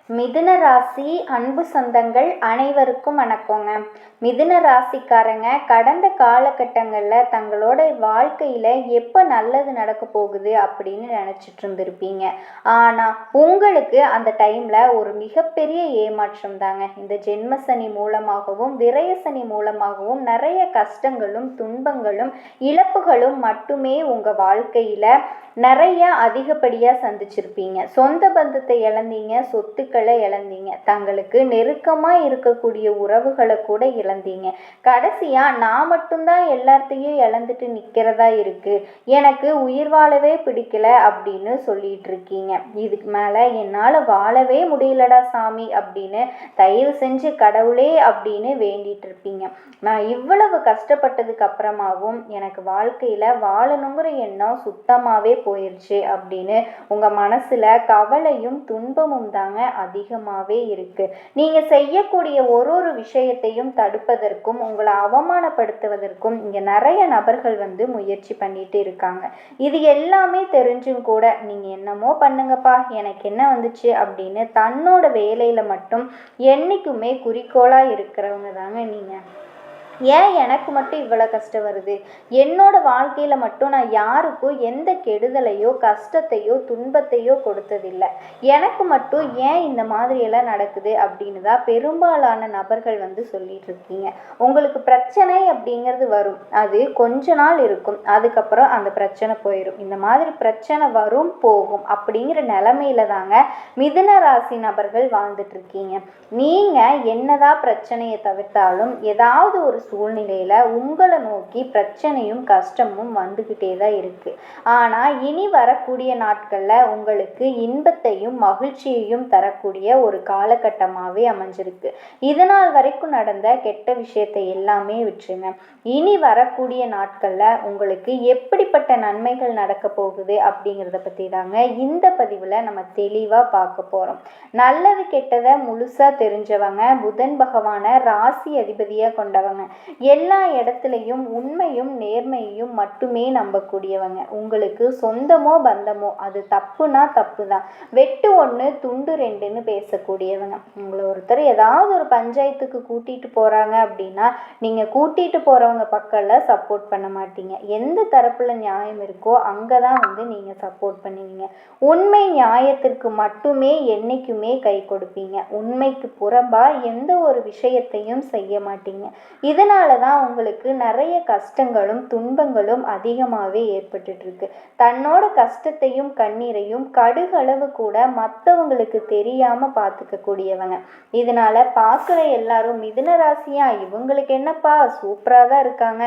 மிதுன ராசி அன்பு சொந்தங்கள் அனைவருக்கும் வணக்கங்க. மிதுன ராசிக்காரங்க கடந்த காலகட்டங்களில் தங்களோட வாழ்க்கையில் எப்போ நல்லது நடக்க போகுது அப்படின்னு நினச்சிட்டு இருந்திருப்பீங்க. ஆனால் உங்களுக்கு அந்த டைமில் ஒரு மிகப்பெரிய ஏமாற்றம் தாங்க. இந்த ஜென்மசனி மூலமாகவும் விரயசனி மூலமாகவும் நிறைய கஷ்டங்களும் துன்பங்களும் இழப்புகளும் மட்டுமே உங்கள் வாழ்க்கையில் நிறைய அதிகப்படியாக சந்திச்சிருப்பீங்க. சொந்த பந்தத்தை இழந்தீங்க, சொத்துக்களை இழந்தீங்க, தங்களுக்கு நெருக்கமாக இருக்கக்கூடிய உறவுகளை கூட இழந்தீங்க. கடைசியாக நான் மட்டும்தான் எல்லாத்தையும் இழந்துட்டு நிற்கிறதா இருக்குது, எனக்கு உயிர் வாழவே பிடிக்கல அப்படின்னு சொல்லிட்டு இருக்கீங்க. இதுக்கு மேலே என்னால் வாழவே முடியலடா சாமி அப்படின்னு தயவு செஞ்சு கடவுளே அப்படின்னு வேண்டிட்டு இருப்பீங்க. நான் இவ்வளவு கஷ்டப்பட்டதுக்கு அப்புறமாவும் எனக்கு வாழ்க்கையில் வாழணுங்கிற எண்ணம் சுத்தமாகவே போயிடுச்சு அப்படின்னு உங்கள் மனசில் கவலையும் துன்பமும் தாங்க அதிகமாகவே இருக்குது. நீங்கள் செய்யக்கூடிய ஒரு விஷயத்தையும் தடுப்பதற்கும் உங்களை அவமானப்படுத்துவதற்கும் இங்கே நிறைய நபர்கள் முயற்சி பண்ணிட்டு இருக்காங்க. இது எல்லாமே தெரிஞ்சும் கூட நீங்கள் என்னமோ பண்ணுங்கப்பா எனக்கு என்ன வந்துச்சு அப்படின்னு தன்னோட வேலையில் மட்டும் என்றைக்குமே குறிக்கோளாக இருக்கிறவங்க தாங்க நீங்கள். ஏன் எனக்கு மட்டும் இவ்வளோ கஷ்டம் வருது, என்னோட வாழ்க்கையில் மட்டும் நான் யாருக்கும் எந்த கெடுதலையோ கஷ்டத்தையோ துன்பத்தையோ கொடுத்ததில்லை, எனக்கு மட்டும் ஏன் இந்த மாதிரியெல்லாம் நடக்குது அப்படின்னு தான் பெரும்பாலான நபர்கள் சொல்லிட்டு இருக்கீங்க. உங்களுக்கு பிரச்சனை அப்படிங்கிறது வரும், அது கொஞ்ச நாள் இருக்கும், அதுக்கப்புறம் அந்த பிரச்சனை போயிடும். இந்த மாதிரி பிரச்சனை வரும் போகும் அப்படிங்கிற நிலைமையில தாங்க மிதுன ராசி நபர்கள் வாழ்ந்துட்டு இருக்கீங்க. நீங்கள் என்னதான் பிரச்சனையை தவிர்த்தாலும் ஏதாவது ஒரு சூழ்நிலையில் உங்களை நோக்கி பிரச்சனையும் கஷ்டமும் வந்துக்கிட்டே தான் இருக்குது. ஆனால் இனி வரக்கூடிய நாட்களில் உங்களுக்கு இன்பத்தையும் மகிழ்ச்சியையும் தரக்கூடிய ஒரு காலகட்டமாகவே அமைஞ்சிருக்கு. இதனால் வரைக்கும் நடந்த கெட்ட விஷயத்தை எல்லாமே விட்டுருங்க. இனி வரக்கூடிய நாட்களில் உங்களுக்கு எப்படிப்பட்ட நன்மைகள் நடக்க போகுது அப்படிங்கிறத பற்றி தாங்க இந்த பதிவில் நம்ம தெளிவாக பார்க்க போகிறோம். நல்லது கெட்டதை முழுசாக தெரிஞ்சவங்க, புதன் பகவானை ராசி அதிபதியாக கொண்டவங்க, எல்லா இடத்துலையும் உண்மையும் நேர்மையையும் மட்டுமே நம்பக்கூடியவங்க. உங்களுக்கு சொந்தமோ பந்தமோ அது தப்புனா தப்பு தான், வெட்டு ஒன்று துண்டு ரெண்டுன்னு பேசக்கூடியவங்க. உங்களை ஒருத்தர் ஏதாவது ஒரு பஞ்சாயத்துக்கு கூட்டிகிட்டு போகிறாங்க அப்படின்னா நீங்கள் கூட்டிகிட்டு போகிறவங்க பக்கத்தில் சப்போர்ட் பண்ண மாட்டீங்க. எந்த தரப்பில் நியாயம் இருக்கோ அங்கே தான் நீங்கள் சப்போர்ட் பண்ணுவீங்க. உண்மை நியாயத்திற்கு மட்டுமே என்றைக்குமே கை கொடுப்பீங்க. உண்மைக்கு புறம்பா எந்த ஒரு விஷயத்தையும் செய்ய மாட்டீங்க. இதனால தான் உங்களுக்கு நிறைய கஷ்டங்களும் துன்பங்களும் அதிகமாகவே ஏற்பட்டுட்டு இருக்கு. தன்னோட கஷ்டத்தையும் கண்ணீரையும் கடுகளவு கூட மற்றவங்களுக்கு தெரியாம பார்த்துக்க கூடியவங்க. இதனால பார்க்குற எல்லாரும் மிதுன ராசியா இவங்களுக்கு என்னப்பா சூப்பராக தான் இருக்காங்க,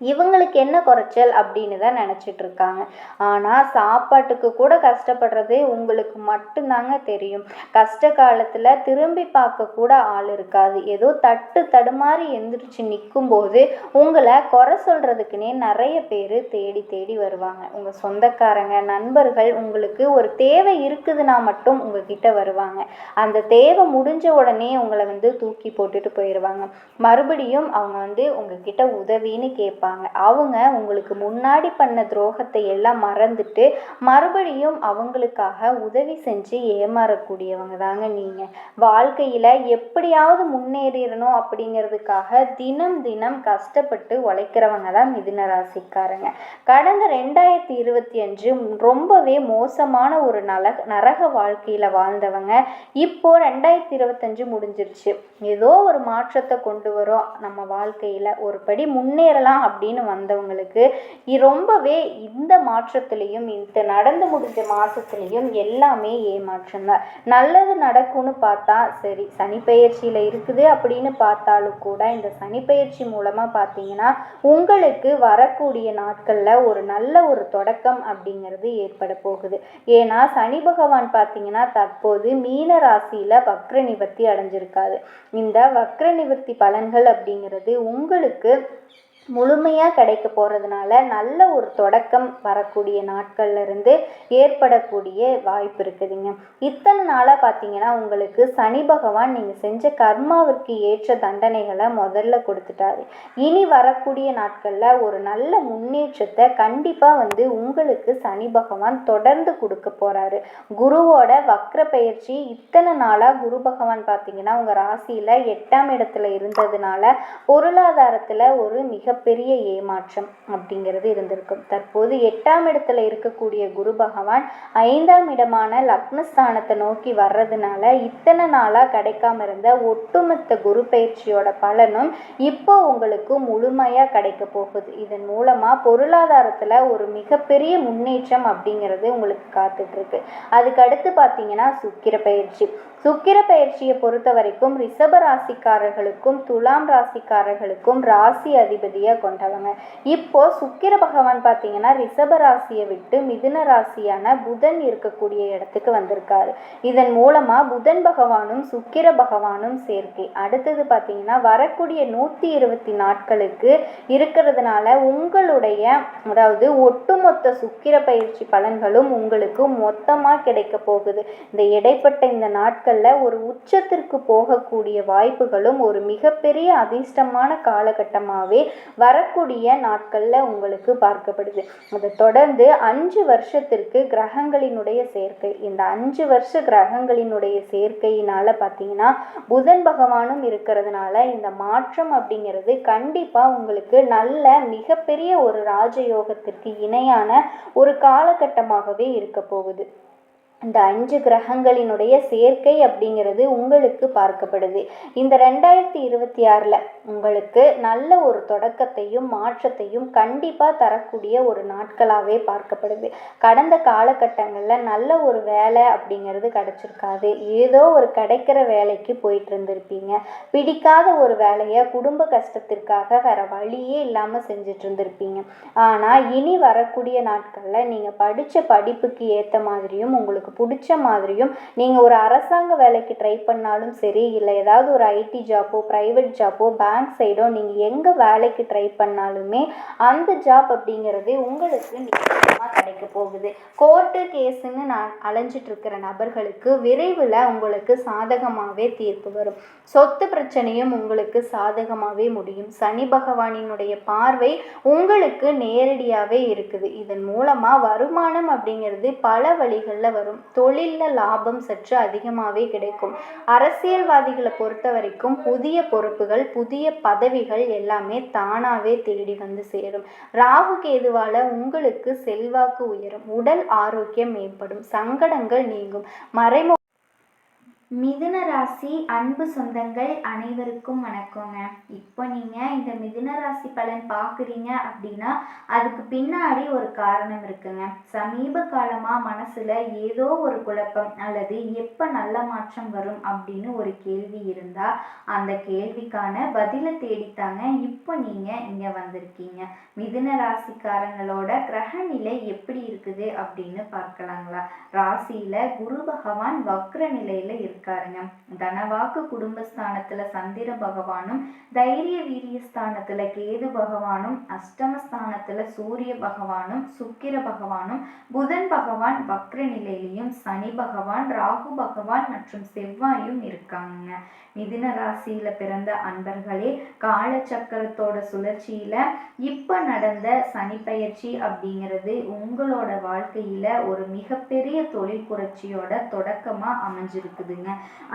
இவங்களுக்கு என்ன குறைச்சல் அப்படின்னு தான் நினச்சிட்டு இருக்காங்க. ஆனால் சாப்பாட்டுக்கு கூட கஷ்டப்படுறது உங்களுக்கு மட்டும்தாங்க தெரியும். கஷ்ட காலத்தில் திரும்பி பார்க்க கூட ஆள் இருக்காது. ஏதோ தட்டு தடுமாறி எந்திரிச்சு நிற்கும்போது உங்களை குறை சொல்கிறதுக்குன்னே நிறைய பேர் தேடி தேடி வருவாங்க. உங்கள் சொந்தக்காரங்க நண்பர்கள் உங்களுக்கு ஒரு தேவை இருக்குதுன்னா மட்டும் உங்ககிட்ட வருவாங்க. அந்த தேவை முடிஞ்ச உடனே உங்களை தூக்கி போட்டுட்டு போயிடுவாங்க. மறுபடியும் அவங்க உங்ககிட்ட உதவின்னு கேட்பாங்க. அவங்க உங்களுக்கு முன்னாடி பண்ண துரோகத்தை எல்லாம் மறந்துட்டு மறுபடியும் அவங்களுக்காக உதவி செஞ்சு ஏமாறக்கூடியவங்க தாங்க நீங்கள். வாழ்க்கையில் எப்படியாவது முன்னேறிடணும் அப்படிங்கிறதுக்காக தினம் தினம் கஷ்டப்பட்டு உழைக்கிறவங்க தான் மிதுன ராசிக்காரங்க. கடந்த 2025 ரொம்பவே மோசமான ஒரு நரக வாழ்க்கையில் வாழ்ந்தவங்க இப்போ 2025 முடிஞ்சிருச்சு. ஏதோ ஒரு மாற்றத்தை கொண்டு வரோம் நம்ம வாழ்க்கையில், ஒரு படி முன்னேறலாம் அப்படின்னு வந்தவங்களுக்கு ரொம்பவே இந்த மாற்றத்திலையும் இந்த நடந்து முடிஞ்ச மாசத்துலையும் எல்லாமே ஏமாற்றம் தான். நல்லது நடக்கும்னு பார்த்தா சரி, சனிப்பெயர்ச்சியில் இருக்குது அப்படின்னு பார்த்தாலும் கூட இந்த சனிப்பெயர்ச்சி மூலமாக பார்த்தீங்கன்னா உங்களுக்கு வரக்கூடிய நாட்களில் ஒரு நல்ல ஒரு தொடக்கம் அப்படிங்கிறது ஏற்பட போகுது. ஏன்னா சனி பகவான் பார்த்தீங்கன்னா தற்போது மீன ராசியில் வக்ர நிவர்த்தி அடைஞ்சிருக்காது. இந்த வக்ர நிவர்த்தி பலன்கள் அப்படிங்கிறது உங்களுக்கு முழுமையாக கிடைக்க போகிறதுனால நல்ல ஒரு தொடக்கம் வரக்கூடிய நாட்கள்ல இருந்து ஏற்படக்கூடிய வாய்ப்பு இருக்குதுங்க. இத்தனை நாளாக பார்த்தீங்கன்னா உங்களுக்கு சனி பகவான் நீங்கள் செஞ்ச கர்மாவிற்கு ஏற்ற தண்டனைகளை முதல்ல கொடுத்துட்டாரு. இனி வரக்கூடிய நாட்களில் ஒரு நல்ல முன்னேற்றத்தை கண்டிப்பாக உங்களுக்கு சனி பகவான் தொடர்ந்து கொடுக்க போகிறாரு. குருவோட வக்ர பயிற்சி இத்தனை நாளாக குரு பகவான் பார்த்தீங்கன்னா உங்கள் ராசியில் 8ஆம் இடத்துல இருந்ததுனால பொருளாதாரத்தில் ஒரு மிகப்பெரிய ஏமாற்றம் அப்படிங்கிறது இருந்திருக்கும். தற்போது 8ஆம் இடத்துல இருக்கக்கூடிய குரு பகவான் 5ஆம் இடமான லக்னஸ்தானத்தை நோக்கி வர்றதுனால இத்தனை நாளாக கிடைக்காம இருந்த ஒட்டுமொத்த குரு பயிற்சியோட பலனும் இப்போ உங்களுக்கு முழுமையாக கிடைக்க போகுது. இதன் மூலமாக பொருளாதாரத்தில் ஒரு மிகப்பெரிய முன்னேற்றம் அப்படிங்கிறது உங்களுக்கு காத்துட்டு இருக்கு. அதுக்கு அடுத்து பார்த்தீங்கன்னா சுக்கிர பயிற்சி. சுக்கிர பயிற்சியை பொறுத்த வரைக்கும் ரிஷப ராசிக்காரர்களுக்கும் துலாம் ராசிக்காரர்களுக்கும் ராசி அதிபதியாக கொண்டவங்க. இப்போ சுக்கிர பகவான் பார்த்தீங்கன்னா ரிஷப ராசியை விட்டு மிதுன ராசியான புதன் இருக்கக்கூடிய இடத்துக்கு வந்திருக்காரு. இதன் மூலமாக புதன் பகவானும் சுக்கிர பகவானும் சேர்க்கை. அடுத்தது பார்த்தீங்கன்னா வரக்கூடிய 120 நாட்களுக்கு இருக்கிறதுனால உங்களுடைய அதாவது ஒட்டுமொத்த சுக்கிர பயிற்சி பலன்களும் உங்களுக்கு மொத்தமாக கிடைக்க போகுது. இந்த இடைப்பட்ட இந்த நாட்கள் ஒரு உச்சத்திற்கு போகக்கூடிய வாய்ப்புகளும் ஒரு மிகப்பெரிய அதிர்ஷ்டமான காலகட்டமாகவே வரக்கூடிய நாட்கள்ல உங்களுக்கு பார்க்கப்படுது. அதை தொடர்ந்து 5 வருஷத்திற்கு கிரகங்களினுடைய சேர்க்கை. இந்த 5 வருஷ கிரகங்களினுடைய சேர்க்கையினால பார்த்தீங்கன்னா புதன் பகவானும் இருக்கிறதுனால இந்த மாற்றம் அப்படிங்கிறது கண்டிப்பா உங்களுக்கு நல்ல மிகப்பெரிய ஒரு ராஜயோகத்திற்கு இணையான ஒரு காலகட்டமாகவே இருக்க போகுது. இந்த 5 கிரகங்களினுடைய சேர்க்கை அப்படிங்கிறது உங்களுக்கு பார்க்கப்படுது. இந்த 2026ல் உங்களுக்கு நல்ல ஒரு தொடக்கத்தையும் மாற்றத்தையும் கண்டிப்பாக தரக்கூடிய ஒரு நாட்களாகவே பார்க்கப்படுது. கடந்த காலகட்டங்களில் நல்ல ஒரு வேலை அப்படிங்கிறது கிடச்சிருக்காது. ஏதோ ஒரு கிடைக்கிற வேலைக்கு போயிட்டு இருந்திருப்பீங்க. பிடிக்காத ஒரு வேலையை குடும்ப கஷ்டத்திற்காக வேற வழியே இல்லாமல் செஞ்சுட்டு இருந்திருப்பீங்க. ஆனால் இனி வரக்கூடிய நாட்களில் நீங்கள் படித்த படிப்புக்கு ஏற்ற மாதிரியும் உங்களுக்கு பிடிச்ச மாதிரியும் நீங்கள் ஒரு அரசாங்க வேலைக்கு ட்ரை பண்ணாலும் சரி, இல்லை ஏதாவது ஒரு ஐடி ஜாப்போ ப்ரைவேட் ஜாப்போ பேங்க் சைடோ நீங்கள் எங்கே வேலைக்கு ட்ரை பண்ணாலுமே அந்த ஜாப் அப்படிங்கிறது உங்களுக்கு நிச்சயமாக கிடைக்க போகுது. கோர்ட்டு கேஸுன்னு நான் அலைஞ்சிட்டு இருக்கிற நபர்களுக்கு விரைவில் உங்களுக்கு சாதகமாகவே தீர்ப்பு வரும். சொத்து பிரச்சனையும் உங்களுக்கு சாதகமாகவே முடியும். சனி பகவானினுடைய பார்வை உங்களுக்கு நேரடியாகவே இருக்குது. இதன் மூலமாக வருமானம் அப்படிங்கிறது பல வழிகளில் வரும். தொழிலில் லாபம் சற்று அதிகமாகவே கிடைக்கும். அரசியல்வாதிகளை பொறுத்த வரைக்கும் புதிய பொறுப்புகள் புதிய பதவிகள் எல்லாமே தானாகவே தேடி வந்து சேரும். ராகு கேதுவால் உங்களுக்கு செல்வாக்கு உயரும். உடல் ஆரோக்கியம் மேம்படும். சங்கடங்கள் நீங்கும். மறைமுக மிதுன ராசி அன்பு சொந்தங்கள் அனைவருக்கும் வணக்கங்க. இப்போ நீங்கள் இந்த மிதுன ராசி பலன் பார்க்குறீங்க அப்படின்னா அதுக்கு பின்னாடி ஒரு காரணம் இருக்குங்க. சமீப காலமாக மனசில் ஏதோ ஒரு குழப்பம் அல்லது எப்போ நல்ல மாற்றம் வரும் அப்படின்னு ஒரு கேள்வி இருந்தால் அந்த கேள்விக்கான பதிலை தேடித்தாங்க இப்போ நீங்கள் இங்கே வந்திருக்கீங்க. மிதுன ராசிக்காரங்களோட கிரக நிலை எப்படி இருக்குது அப்படின்னு பார்க்கலாங்களா? ராசியில் குரு பகவான் வக்ர நிலையில் இருக்காருங்க. தனவாக்கு குடும்பஸ்தானத்துல சந்திர பகவானும் தைரிய வீரியஸ்தானத்துல கேது பகவானும் அஷ்டமஸ்தானத்துல சூரிய பகவானும் சுக்கிர பகவானும் புதன் பகவான் வக்ர நிலையிலையும் சனி பகவான் ராகு பகவான் மற்றும் செவ்வாயும் இருக்காங்க. மிதுன ராசியில பிறந்த அன்பர்களே, காலச்சக்கரத்தோட சுழற்சியில இப்ப நடந்த சனி பயிற்சி அப்படிங்கிறது உங்களோட வாழ்க்கையில ஒரு மிகப்பெரிய தொழில் புரட்சியோட தொடக்கமா அமைஞ்சிருக்குதுங்க.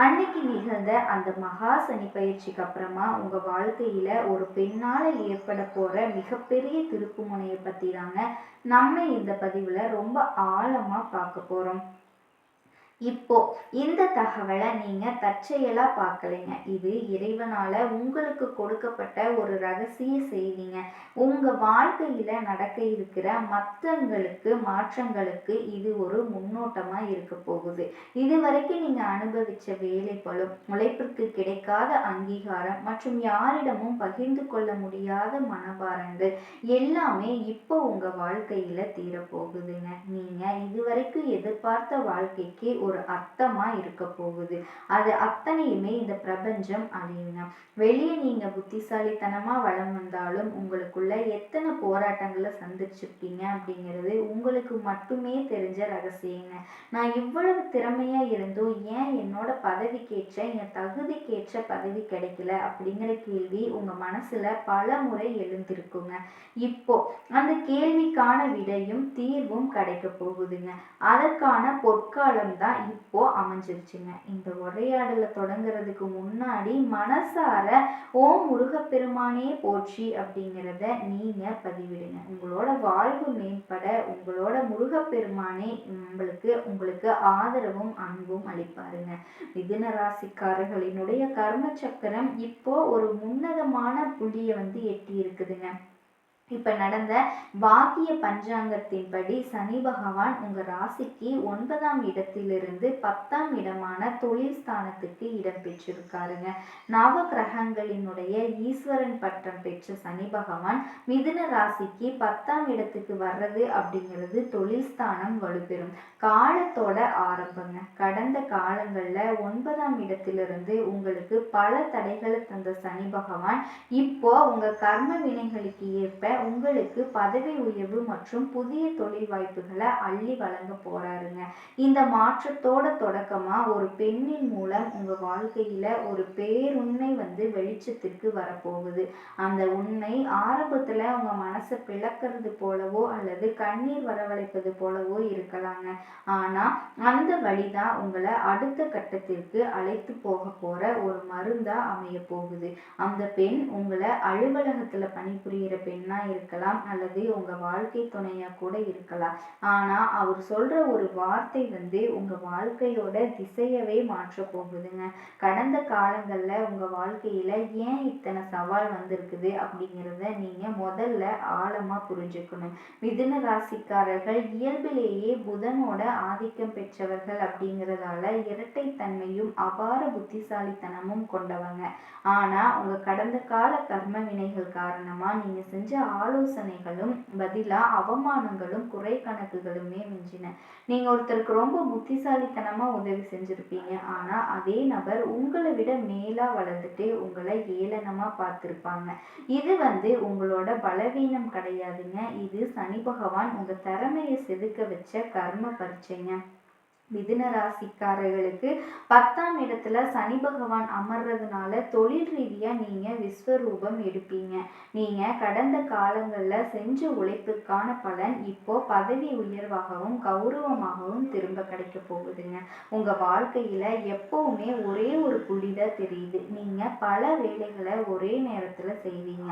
அன்னைக்கு நிகழ்ந்த அந்த மகா சனி பயிற்சிக்கு அப்புறமா உங்க வாழ்க்கையில ஒரு பெண்ணால ஏற்பட போற மிகப்பெரிய திருப்பு முனையை பத்தி தாங்க நம்ம இந்த பதிவுல ரொம்ப ஆழமா பார்க்க போறோம். இப்போ இந்த தகவலை நீங்க தற்செயலா பார்க்கலைங்க. இது இறைவனால உங்களுக்கு கொடுக்கப்பட்ட ஒரு ரகசிய செய்திங்க. உங்க வாழ்க்கையில நடக்க இருக்கிற மாற்றங்களுக்கு இது ஒரு முன்னோட்டமா இருக்க போகுது. இது வரைக்கும் நீங்க அனுபவிச்ச வேலை பளு, உழைப்பிற்கு கிடைக்காத அங்கீகாரம் மற்றும் யாரிடமும் பகிர்ந்து கொள்ள முடியாத மனபாரங்கள் எல்லாமே இப்போ உங்க வாழ்க்கையில தீரப்போகுதுங்க. நீங்க இதுவரைக்கும் எதிர்பார்த்த வாழ்க்கைக்கு ஒரு அர்த்தமா இருக்க போகுது. அது அத்தனையுமே இந்த பிரபஞ்சம் அழியுங்க. வெளியே நீங்க புத்திசாலித்தனமா வளம் வந்தாலும் உங்களுக்குள்ள எத்தனை போராட்டங்களை சந்திச்சிருக்கீங்க அப்படிங்கிறது உங்களுக்கு மட்டுமே தெரிஞ்ச ரகசியங்க. நான் இவ்வளவு திறமையா இருந்தும் ஏன் என்னோட பதவிக்கேற்ற என் தகுதிக்கேற்ற பதவி கிடைக்கல அப்படிங்கிற கேள்வி உங்க மனசுல பல முறை எழுந்திருக்குங்க. இப்போ அந்த கேள்விக்கான விடையும் தீர்வும் கிடைக்க போகுதுங்க. அதற்கான பொற்காலம் தான் இப்போ அமைஞ்சிருச்சுங்க. இந்த உரையாடலை தொடங்குறதுக்கு முன்னாடி மனசார ஓம் முருகப்பெருமானே போற்றி அப்படிங்கிறத நீங்க பதிவிடுங்க. உங்களோட வாழ்வு மேம்பட உங்களோட முருகப்பெருமானே உங்களுக்கு ஆதரவும் அன்பும் அளிப்பாருங்க. மிதுன ராசிக்காரர்களினுடைய கர்ம சக்கரம் இப்போ ஒரு உன்னதமான புள்ளியை எட்டி இருக்குதுங்க. இப்ப நடந்த வாக்கிய பஞ்சாங்கத்தின்படி சனி பகவான் உங்க ராசிக்கு 9ஆம் இடத்திலிருந்து 10ஆம் இடமான தொழில் ஸ்தானத்துக்கு இடம் பெற்றிருக்காருங்க. நவ கிரகங்களினுடைய ஈஸ்வரன் பட்டம் பெற்ற சனி பகவான் மிதுன ராசிக்கு 10ஆம் இடத்துக்கு வர்றது அப்படிங்கிறது தொழில் ஸ்தானம் வலுப்பெறும் காலத்தோட ஆரம்பங்க. கடந்த காலங்கள்ல 9ஆம் இடத்திலிருந்து உங்களுக்கு பல தடைகளை தந்த சனி பகவான் இப்போ உங்க கர்ம வினைகளுக்கு ஏற்ப உங்களுக்கு பதவி உயர்வு மற்றும் புதிய தொழில் வாய்ப்புகளை அள்ளி வழங்க போறாருங்க. இந்த மாற்றத்தோட தொடக்கமா ஒரு பெண்ணின் மூலம் உங்க வாழ்க்கையில ஒரு பேருண்மை வெளிச்சத்திற்கு வரப்போகுது. அந்த உண்மை ஆரம்பத்துல உங்க மனசை பிளக்கிறது போலவோ அல்லது கண்ணீர் வரவழைப்பது போலவோ இருக்கலாங்க. ஆனா அந்த வழிதான் உங்களை அடுத்த கட்டத்திற்கு அழைத்து போக போற ஒரு மருந்தா அமைய போகுது. அந்த பெண் உங்களை அலுவலகத்துல பணிபுரிகிற பெண்ணா இருக்கலாம் அல்லது உங்க வாழ்க்கை துணையா கூட இருக்கலாம். ஆனா அவர் சொல்ற ஒரு வார்த்தை உங்க வாழ்க்கையோட திசையவே மாற்ற போகுதுங்க. கடந்த காலங்கள்ல உங்க வாழ்க்கையில ஏன் இத்தனை சவால் வந்திருக்குது அப்படிங்கிறத நீங்க முதல்ல ஆழமா புரிஞ்சுக்கணும். மிதுன ராசிக்காரர்கள் இயல்பிலேயே புதனோட ஆதிக்கம் பெற்றவர்கள் அப்படிங்கிறதால இரட்டைத்தன்மையும் அபார புத்திசாலித்தனமும் கொண்டவங்க. ஆனா உங்க கடந்த கால கர்ம வினைகள் காரணமா நீங்க செஞ்ச ஆலோசனைகளும் பதிலா அவமானங்களும் குறை கணக்குகளுமே மிஞ்சின. நீங்க ஒருத்தருக்கு ரொம்ப புத்திசாலித்தனமா உதவி செஞ்சிருப்பீங்க. ஆனா அதே நபர் உங்களை விட மேலா வளர்ந்துட்டு உங்களை ஏளனமா பார்த்திருப்பாங்க. இது உங்களோட பலவீனம் கிடையாதுங்க. இது சனி பகவான் உங்க திறமையை செதுக்க வச்ச கர்ம பரீட்சைங்க. மிதுன ராசிக்காரர்களுக்கு 10ஆம் இடத்துல சனி பகவான் அமர்றதுனால தொழில் ரீதியா நீங்க விஸ்வரூபம் எடுப்பீங்க. நீங்க கடந்த காலங்கள்ல செஞ்ச உழைப்புக்கான பலன் இப்போ பதவி உயர்வாகவும் கௌரவமாகவும் திரும்ப கிடைக்க போகுதுங்க. உங்க வாழ்க்கையில எப்பவுமே ஒரே ஒரு புள்ளிதான் தெரியுது. நீங்க பல வேலைகளை ஒரே நேரத்துல செய்வீங்க.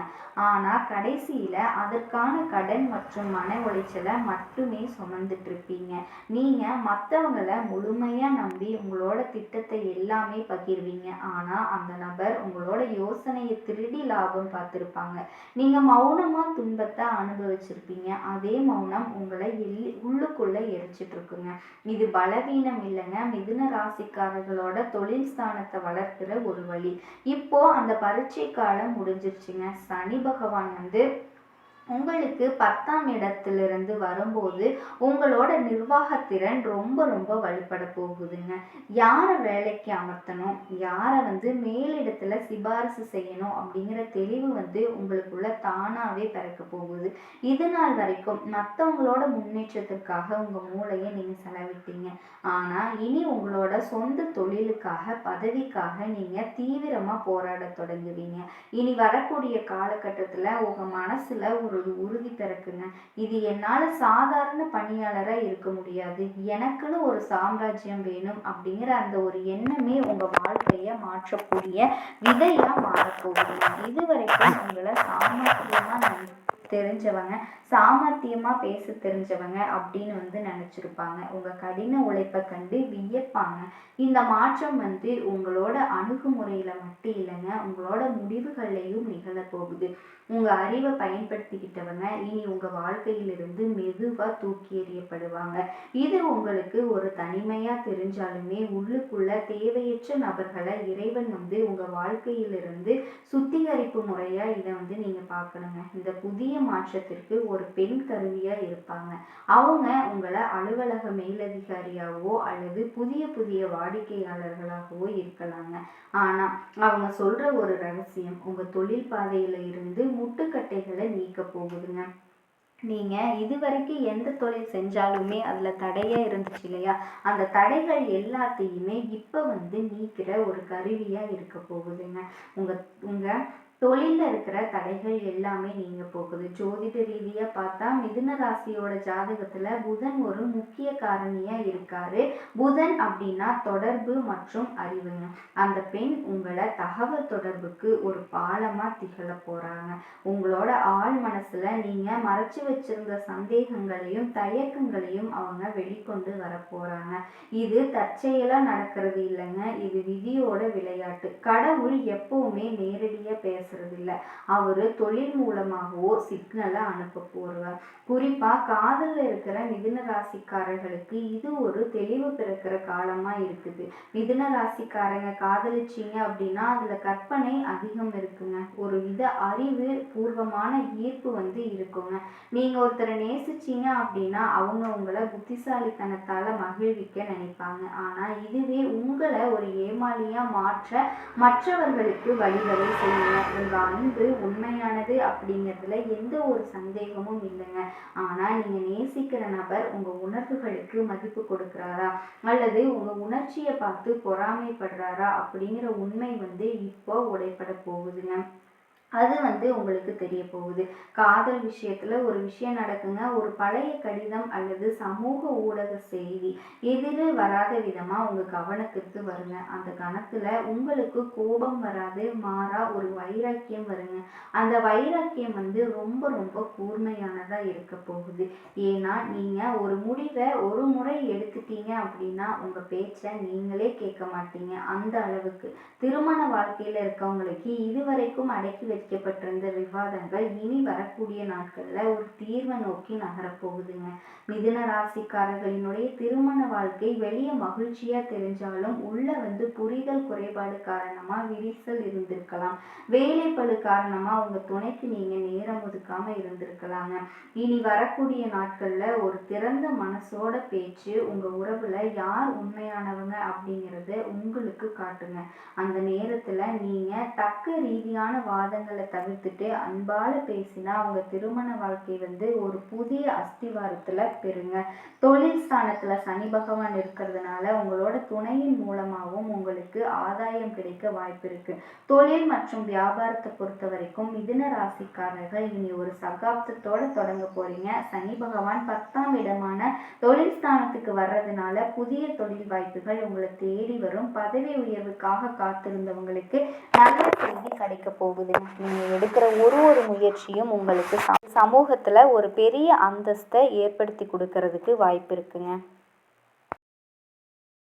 ஆனா கடைசியில அதற்கான கடன் மற்றும் மன உளைச்சலை மட்டுமே சுமந்துட்டு இருப்பீங்க. நீங்க மற்றவங்க முழுமையா நம்பி உங்களோட திட்டத்தை எல்லாமே பகிர்வீங்க. ஆனா அந்த நபர் உங்களோட யோசனையை திருடி லாபம் பார்த்திருப்பாங்க. நீங்க மௌனமா துன்பத்தை அனுபவிச்சிருப்பீங்க. அதே மௌனம் உங்களை உள்ளுக்குள்ள எரிச்சிட்டு இருக்குங்க. இது பலவீனம் இல்லைங்க, மிதுன ராசிக்காரர்களோட தொழில் ஸ்தானத்தை வளர்க்கிற ஒரு வழி. இப்போ அந்த பரீட்சை காலம் முடிஞ்சிருச்சுங்க. சனி பகவான் உங்களுக்கு 10ஆம் இடத்திலிருந்து வரும்போது உங்களோட நிர்வாகத்திறன் ரொம்ப ரொம்ப வலுப்பட போகுதுங்க. யாரை வேலைக்கு அமர்த்தணும், யாரை மேலிடத்துல சிபாரிசு செய்யணும் அப்படிங்கிற தெளிவு உங்களுக்குள்ள தானாவே பிறக்க போகுது. இது நாள் வரைக்கும் மற்றவங்களோட முன்னேற்றத்திற்காக உங்க மூளையை நீங்க செலவிட்டீங்க. ஆனா இனி உங்களோட சொந்த தொழிலுக்காக பதவிக்காக நீங்க தீவிரமா போராட தொடங்குவீங்க. இனி வரக்கூடிய காலகட்டத்துல உங்க மனசுல ஒரு உறுதி பிறக்குங்க. இது என்னால சாதாரண பணியாளரா இருக்க முடியாது, எனக்குன்னு ஒரு சாம்ராஜ்யம் வேணும் அப்படிங்கிற அந்த ஒரு எண்ணமே உங்க வாழ்க்கைய மாற்றக்கூடிய விதையா மாறப்போகுதுங்க. இதுவரைக்கும் உங்களை சாமர்த்தியமா பேச தெரிஞ்சவங்க அப்படின்னு நினைச்சிருப்பாங்க. உங்க கடின உழைப்பை கண்டு வியப்பாங்க. இந்த மாற்றம் உங்களோட அணுகுமுறையில மட்டும் இல்லைங்க, உங்களோட முடிவுகள்லையும் நிகழ போகுது. உங்க அறிவை பயன்படுத்திக்கிட்டவங்க இனி உங்க வாழ்க்கையிலிருந்து மெதுவா தூக்கி எறியப்படுவாங்க. இது உங்களுக்கு ஒரு தனிமையா தெரிஞ்சாலுமே உள்ளுக்குள்ள தேவையற்ற நபர்களை இறைவன் உங்க வாழ்க்கையிலிருந்து சுத்திகரிப்பு முறையா இதை நீங்க பார்க்கணுங்க. இந்த புதிய மாற்றத்திற்கு ஒரு பெண் கருவியாக இருப்பாங்க. அவங்க உங்களை அலுவலக மேலதிகாரியாகவோ அல்லது புதிய புதிய வாடிக்கையாளர்களாகவோ இருக்கலாங்க. ஆனால் அவங்க சொல்கிற ஒரு ரகசியம் உங்கள் தொழில் பாதையில் இருந்து முட்டுக்கட்டைகளை நீக்க போகுதுங்க. நீங்கள் இதுவரைக்கும் எந்த தொழில் செஞ்சாலுமே அதில் தடையாக இருந்துச்சு இல்லையா, அந்த தடைகள் எல்லாத்தையுமே இப்போ நீக்கிற ஒரு கருவியாக இருக்க போகுதுங்க. உங்கள் தொழிலில் இருக்கிற தடைகள் எல்லாமே நீங்க போகுது. ஜோதிட ரீதியாக பார்த்தா மிதுன ராசியோட ஜாதகத்தில் புதன் ஒரு முக்கிய காரணியாக இருக்காரு. புதன் அப்படின்னா தொடர்பு மற்றும் அறிவுங்க. அந்த பெண் உங்களை தகவல் தொடர்புக்கு ஒரு பாலமாக திகழ போகிறாங்க. உங்களோட ஆழ் மனசில் நீங்கள் மறைச்சி வச்சிருந்த சந்தேகங்களையும் தயக்கங்களையும் அவங்க வெளிக்கொண்டு வர போகிறாங்க. இது தற்செயலாக நடக்கிறது இல்லைங்க, இது விதியோட விளையாட்டு. கடவுள் எப்பவுமே நேரடியாக பேசுறதில்லை, அவரு தொழில் மூலமாகவோ சிக்னலை அனுப்ப போறார். குறிப்பாக காதலில் இருக்கிற மிதுன ராசிக்காரர்களுக்கு இது ஒரு தெளிவு பிறக்கிற காலமாக இருக்குது. மிதுன ராசிக்காரங்க காதலிச்சிங்க அப்படின்னா அதில் கற்பனை அதிகம் இருக்குங்க. ஒரு வித அறிவு பூர்வமான ஈர்ப்பு இருக்குங்க. நீங்கள் ஒருத்தரை நேசிச்சிங்க அப்படின்னா அவங்க உங்களை புத்திசாலித்தனத்தால் மகிழ்விக்க நினைப்பாங்க. ஆனால் இதுவே உங்களை ஒரு ஏமாளியாக மாற்ற மற்றவர்களுக்கு வழிவகை செய்யுங்க. உங்கள் அன்பு உண்மையானது அப்படிங்கிறதுல எந்த ஒரு சந்தேகமும் இல்லைங்க. ஆனால் நீங்கள் நேசிக்கிற நபர் உங்கள் உணர்வுகளுக்கு மதிப்பு கொடுக்குறாரா அல்லது உங்கள் உணர்ச்சியை பார்த்து பொறாமைப்படுறாரா அப்படிங்கிற உண்மை இப்போ உடைப்பட போகுதுங்க. அது உங்களுக்கு தெரிய போகுது. காதல் விஷயத்துல ஒரு விஷயம் நடக்குங்க. ஒரு பழைய கடிதம் அல்லது சமூக ஊடக செய்தி எதிரில் வராத விதமா உங்க கவனத்திற்கு வருங்க. அந்த கணத்துல உங்களுக்கு கோபம் வராது, மாறா ஒரு வைராக்கியம் வருங்க. அந்த வைராக்கியம் ரொம்ப ரொம்ப கூர்மையானதா இருக்க போகுது. ஏன்னா நீங்க ஒரு முடிவை ஒரு முறை எடுத்துட்டீங்க அப்படின்னா உங்க பேச்சை நீங்களே கேட்க மாட்டீங்க. அந்த அளவுக்கு திருமண வாழ்க்கையில இருக்கவங்களுக்கு இதுவரைக்கும் அடக்கி வைக்கப்பட்டிருந்த விவாதங்கள் இனி வரக்கூடிய நாட்கள்ல ஒரு தீர்வை நோக்கி நகரப்போகுதுங்க. மிதுன ராசிக்காரர்களினுடைய திருமண வாழ்க்கை வெளியே மகிழ்ச்சியா தெரிஞ்சாலும் உள்ள புரிதல் குறைபாடு காரணமா விரிசல் இருந்திருக்கலாம். வேலைப்பளு காரணமா உங்க துணைக்கு நீங்க நேரம் ஒதுக்காம இருந்திருக்கலாங்க. இனி வரக்கூடிய நாட்கள்ல ஒரு திறந்த மனசோட பேச்சு உங்க உறவுல யார் உண்மையானவங்க அப்படிங்கிறத உங்களுக்கு காட்டுங்க. அந்த நேரத்துல நீங்க தக்க ரீதியான வாதங்களை தவிர்த்துட்டு அன்பால பேசினா உங்க திருமண வாழ்க்கை ஒரு புதிய அஸ்திவாரத்துல பெறுங்க. தொழில் ஸ்தானத்துல சனி பகவான் இருக்கிறதுனால உங்களோட துணையின் மூலமாகவும் உங்களுக்கு ஆதாயம் கிடைக்க வாய்ப்பு இருக்கு. தொழில் மற்றும் வியாபாரத்தை பொறுத்த வரைக்கும் மிதுன ராசிக்காரர்கள் இனி ஒரு சகாப்தத்தோட தொடங்க போறீங்க. சனி பகவான் 10ஆம் இடமான தொழில் ஸ்தானத்துக்கு வர்றதுனால புதிய தொழில் வாய்ப்புகள் உங்களை தேடி வரும். பதவி உயர்வுக்காக காத்திருந்தவங்களுக்கு நல்ல செய்தி கிடைக்க போகுது. நீங்க எடுக்கிற ஒரு முயற்சியும் உங்களுக்கு சமூகத்துல ஒரு பெரிய அந்தஸ்தை ஏற்படுத்தி கொடுக்கறதுக்கு வாய்ப்பு இருக்குங்க.